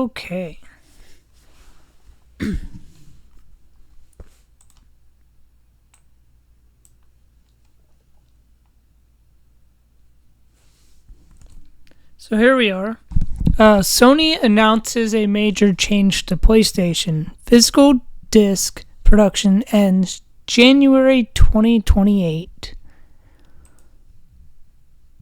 Okay. So here we are. Sony announces a major change to PlayStation. Physical disc production ends January 2028.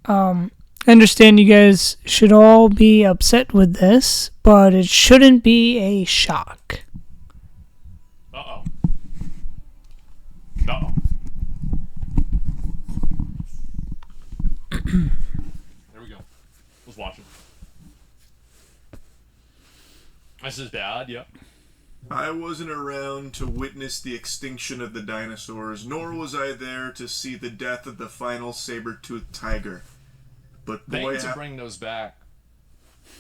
I understand you guys should all be upset with this, but it shouldn't be a shock. Uh-oh. Uh-oh. There we go. Was watching. This is bad, yep. I wasn't around to witness the extinction of the dinosaurs, nor was I there to see the death of the final saber-toothed tiger. But They boy, need to bring those back.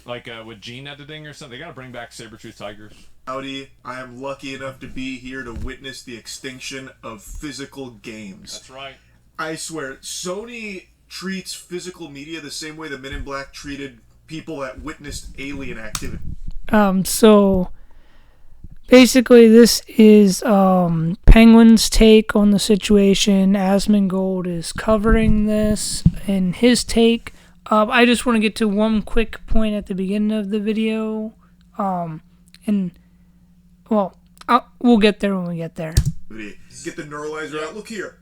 Like with gene editing or something. They gotta bring back saber-toothed tigers. howdy, I am lucky enough to be here to witness the extinction of physical games. That's right. I swear, Sony treats physical media the same way the Men in Black treated people that witnessed alien activity. So basically this is Penguin's take on the situation. Asmongold is covering this in his take. I just want to get to one quick point at the beginning of the video. We'll get there when we get there. Get the neuralizer out. Look here.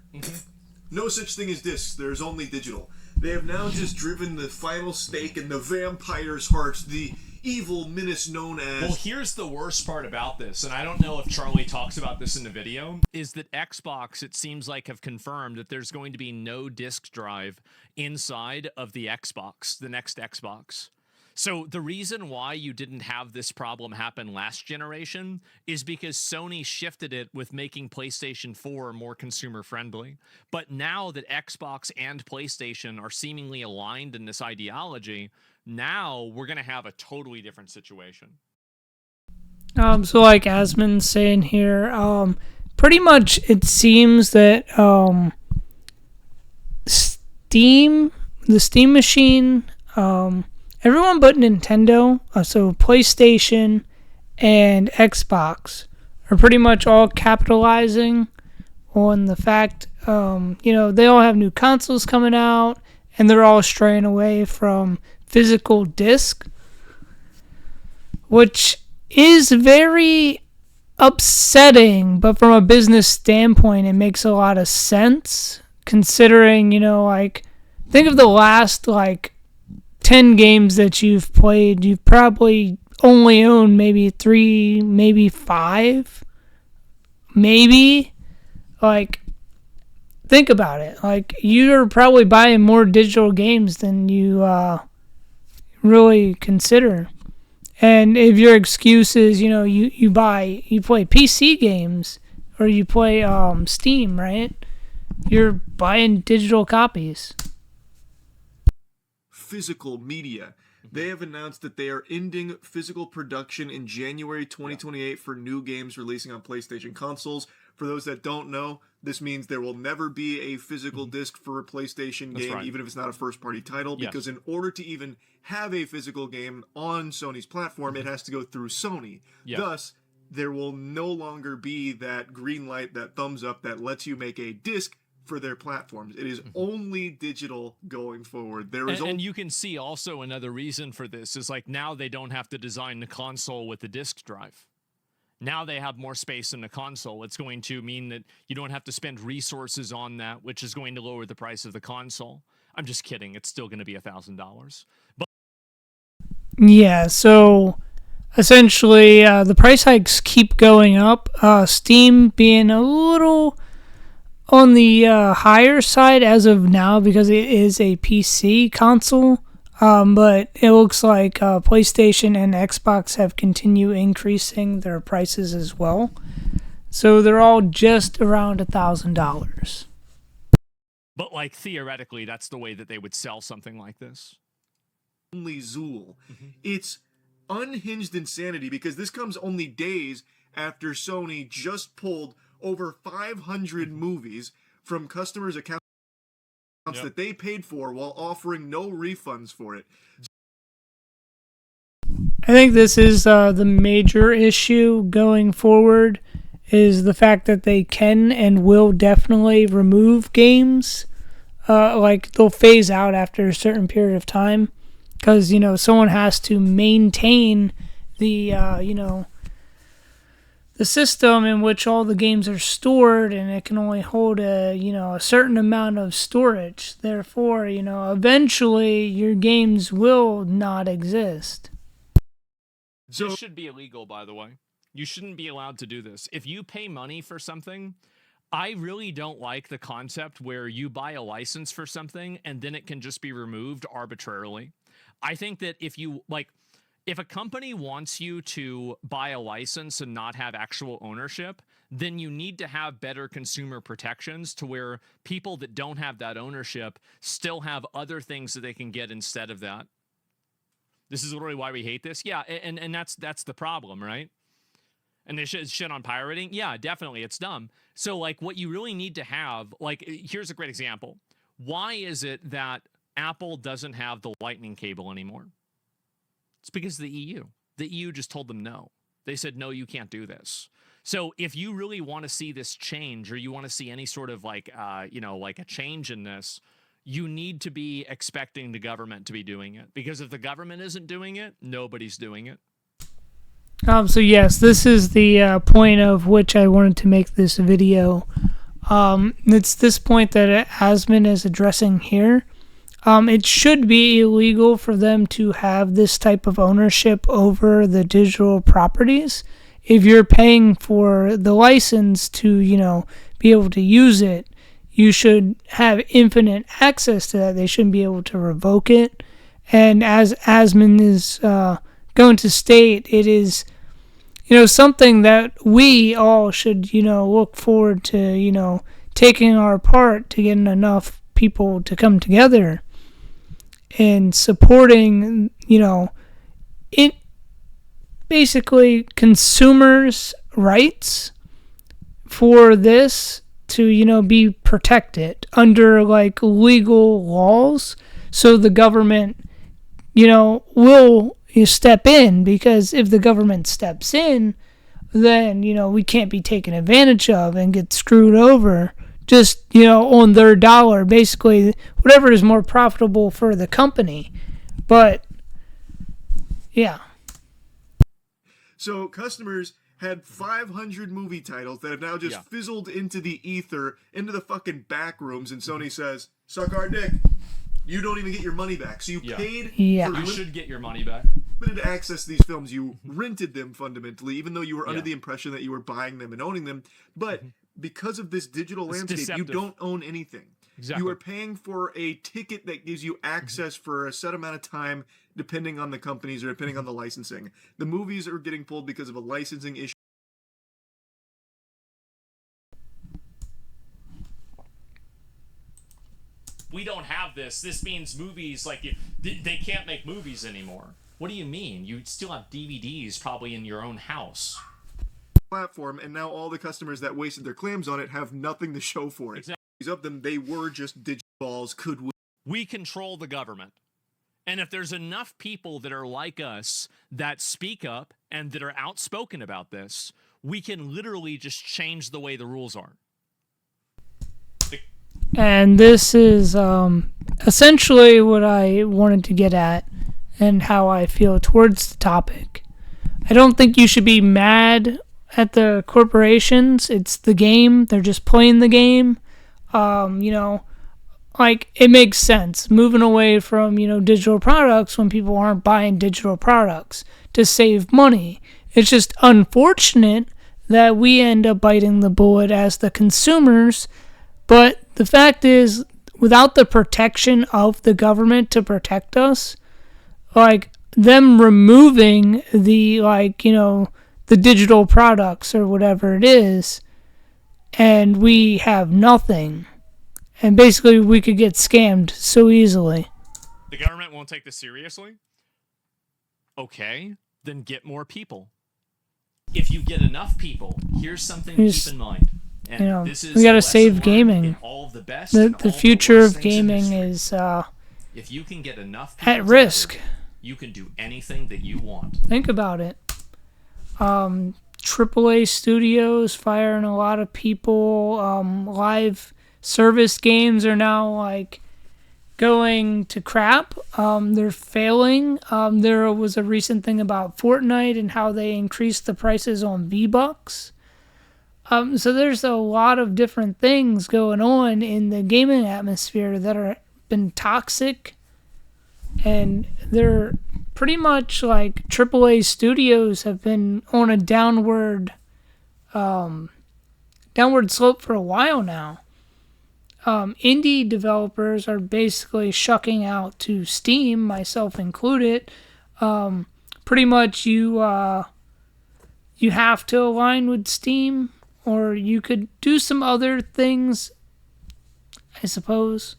No such thing as discs. There's only digital. They have now just driven the final stake in the vampire's hearts, the evil menace known as... Well, here's the worst part about this, and I don't know if Charlie talks about this in the video, is that Xbox, it seems like, have confirmed that there's going to be no disk drive inside of the Xbox, the next Xbox. So the reason why you didn't have this problem happen last generation is because Sony shifted it with making PlayStation 4 more consumer friendly. But now that Xbox and PlayStation are seemingly aligned in this ideology, now we're going to have a totally different situation. So like Asmon's saying here, pretty much it seems that the Steam machine, everyone but Nintendo, so PlayStation and Xbox, are pretty much all capitalizing on the fact, they all have new consoles coming out, and they're all straying away from physical disc, which is very upsetting, but from a business standpoint, it makes a lot of sense, considering, think of the last, 10 games that you've played, you've probably only owned maybe 3, maybe 5, maybe. Think about it. You're probably buying more digital games than you really consider. And if your excuse is, you play PC games or you play Steam, right? You're buying digital copies. Physical media. They have announced that they are ending physical production in January 2028 for new games releasing on PlayStation consoles. For those that don't know, this means there will never be a physical disc for a PlayStation game, even if it's not a first-party title, because in order to even have a physical game on Sony's platform, it has to go through Sony. Thus, there will no longer be that green light, that thumbs up that lets you make a disc for their platforms. It is only digital going forward. And you can see also another reason for this is now they don't have to design the console with the disk drive. Now they have more space in the console. It's going to mean that you don't have to spend resources on that, which is going to lower the price of the console. I'm just kidding. It's still going to be $1,000. But yeah, so essentially the price hikes keep going up. Steam being a little on the higher side as of now because it is a PC console, but it looks like PlayStation and Xbox have continued increasing their prices as well. So they're all just around $1,000. But theoretically, that's the way that they would sell something like this. Only Zool. It's unhinged insanity because this comes only days after Sony just pulled over 500 movies from customers' accounts that they paid for while offering no refunds for it. I think this is the major issue going forward, is the fact that they can and will definitely remove games. Like, they'll phase out after a certain period of time, because, someone has to maintain the, the system in which all the games are stored, and it can only hold a certain amount of storage. Therefore, eventually your games will not exist. So, this should be illegal, by the way. You shouldn't be allowed to do this. If you pay money for something, I really don't like the concept where you buy a license for something and then it can just be removed arbitrarily. I think that if a company wants you to buy a license and not have actual ownership, then you need to have better consumer protections to where people that don't have that ownership still have other things that they can get instead of that. This is literally why we hate this. Yeah, and that's the problem, right? And they shit on pirating. Yeah, definitely, it's dumb. So, what you really need to have, here's a great example. Why is it that Apple doesn't have the Lightning cable anymore? It's because of the EU. The EU just told them no. They said, no, you can't do this. So if you really want to see this change, or you want to see any sort of a change in this, you need to be expecting the government to be doing it. Because if the government isn't doing it, nobody's doing it. So yes, this is the point of which I wanted to make this video. It's this point that Asmon is addressing here. It should be illegal for them to have this type of ownership over the digital properties. If you're paying for the license to, be able to use it, you should have infinite access to that. They shouldn't be able to revoke it. And as Asmon is going to state, it is, something that we all should, look forward to, taking our part to getting enough people to come together and supporting, it basically consumers' rights for this to, be protected under legal laws. So the government, will step in, because if the government steps in, then, we can't be taken advantage of and get screwed over just, on their dollar, basically whatever is more profitable for the company. But, yeah. So customers had 500 movie titles that have now just fizzled into the ether, into the fucking back rooms, and Sony says, suck our dick. You don't even get your money back. So you paid for you should get your money back. Limited access to these films. You rented them fundamentally, even though you were under the impression that you were buying them and owning them. But because of this digital landscape, deceptive. You don't own anything. Exactly. You are paying for a ticket that gives you access for a set amount of time, depending on the companies or depending on the licensing. The movies are getting pulled because of a licensing issue. We don't have this. This means movies, they can't make movies anymore. What do you mean? You still have DVDs probably in your own house. Platform, and now all the customers that wasted their clams on it have nothing to show for it. Exactly. Of them, they were just digital balls. We control the government. And if there's enough people that are like us that speak up and that are outspoken about this, we can literally just change the way the rules are. And this is essentially what I wanted to get at and how I feel towards the topic. I don't think you should be mad at the corporations. It's the game. They're just playing the game. It makes sense moving away from, digital products when people aren't buying digital products to save money. It's just unfortunate that we end up biting the bullet as the consumers. But the fact is, without the protection of the government to protect us, them removing the, the digital products or whatever it is, and we have nothing. And basically, we could get scammed so easily. The government won't take this seriously? Okay, then get more people. If you get enough people, here's something to keep in mind. And this is we gotta save gaming. All of the best the future of gaming is if you can get enough at risk. you can do anything that you want. Think about it. AAA studios firing a lot of people. Live service games are now like going to crap. They're failing. There was a recent thing about Fortnite and how they increased the prices on V-Bucks. So there's a lot of different things going on in the gaming atmosphere that are been toxic, and they're pretty much like AAA studios have been on a downward slope for a while now. Indie developers are basically shucking out to Steam, myself included. Pretty much you have to align with Steam, or you could do some other things, I suppose.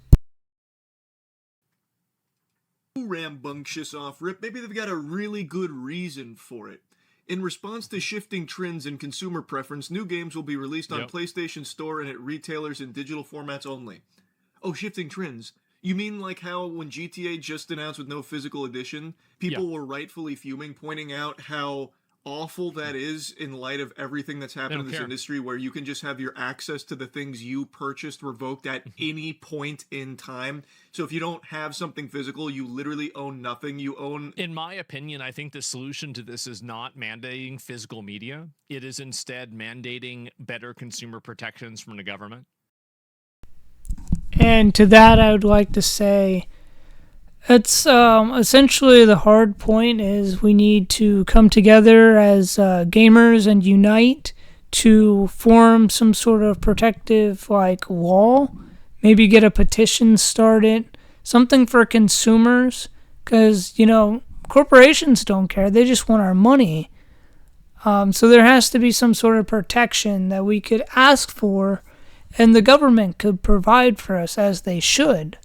Rambunctious off rip. Maybe they've got a really good reason for it. In response to shifting trends in consumer preference, new games will be released on PlayStation Store and at retailers in digital formats only. Oh, shifting trends. You mean like how when GTA just announced with no physical edition, people were rightfully fuming, pointing out how awful that is in light of everything that's happened in this industry, where you can just have your access to the things you purchased revoked at any point in time. So if you don't have something physical, you literally own nothing. You own... In my opinion, I think the solution to this is not mandating physical media. It is instead mandating better consumer protections from the government. And to that, I would like to say, it's essentially the hard point is we need to come together as gamers and unite to form some sort of protective like wall. Maybe get a petition started, something for consumers, because corporations don't care; they just want our money. So there has to be some sort of protection that we could ask for, and the government could provide for us as they should.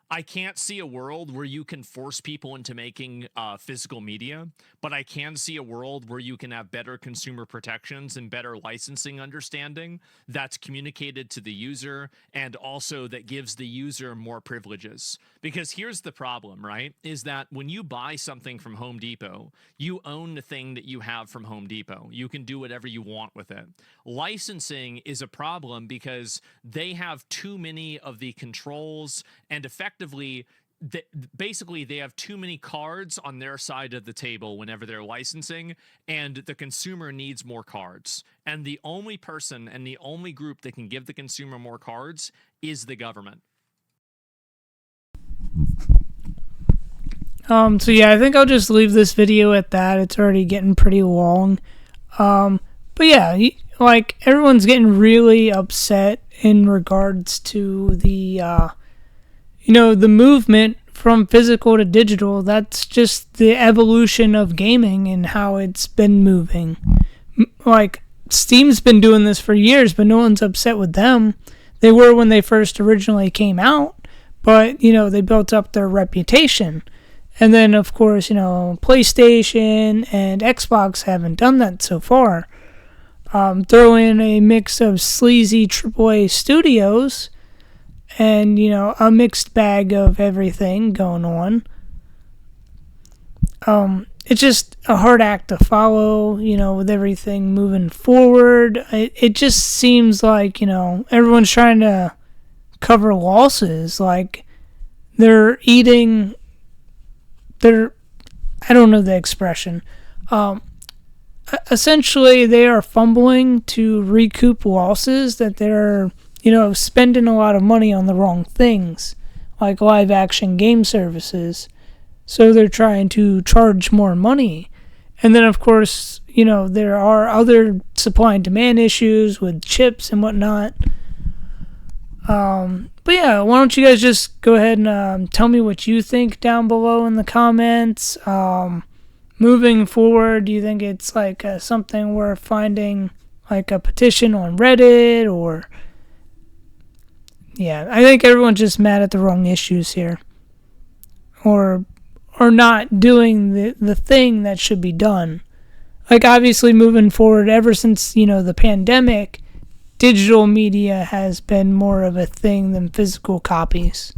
I can't see a world where you can force people into making physical media, but I can see a world where you can have better consumer protections and better licensing understanding that's communicated to the user, and also that gives the user more privileges. Because here's the problem, right? Is that when you buy something from Home Depot, you own the thing that you have from Home Depot. You can do whatever you want with it. Licensing is a problem because they have too many of the controls, and effectively basically they have too many cards on their side of the table whenever they're licensing, and the consumer needs more cards. And the only person and the only group that can give the consumer more cards is the government. So yeah, I think I'll just leave this video at that. It's already getting pretty long. But yeah, like everyone's getting really upset in regards to the the movement from physical to digital. That's just the evolution of gaming and how it's been moving. Like Steam's been doing this for years, but no one's upset with them. They were when they first originally came out, but they built up their reputation. And then, of course, PlayStation and Xbox haven't done that so far. Throw in a mix of sleazy AAA studios and, a mixed bag of everything going on. It's just a hard act to follow, with everything moving forward. It just seems like, everyone's trying to cover losses. Like, they're eating... I don't know the expression. Essentially, they are fumbling to recoup losses that they're, spending a lot of money on the wrong things, like live action game services. So they're trying to charge more money. And then, of course, there are other supply and demand issues with chips and whatnot. But yeah, why don't you guys just go ahead and tell me what you think down below in the comments. Moving forward, do you think it's like something worth finding, like a petition on Reddit, or... Yeah, I think everyone's just mad at the wrong issues here. Or not doing the thing that should be done. Like, obviously, moving forward, ever since, the pandemic, digital media has been more of a thing than physical copies.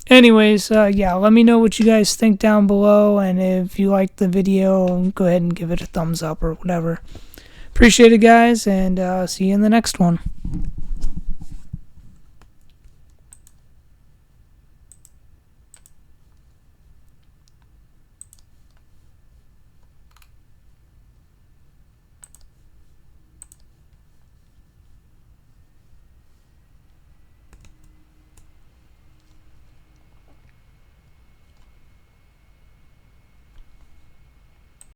anyways, yeah, let me know what you guys think down below, and if you like the video, go ahead and give it a thumbs up or whatever. Appreciate it, guys, and see you in the next one.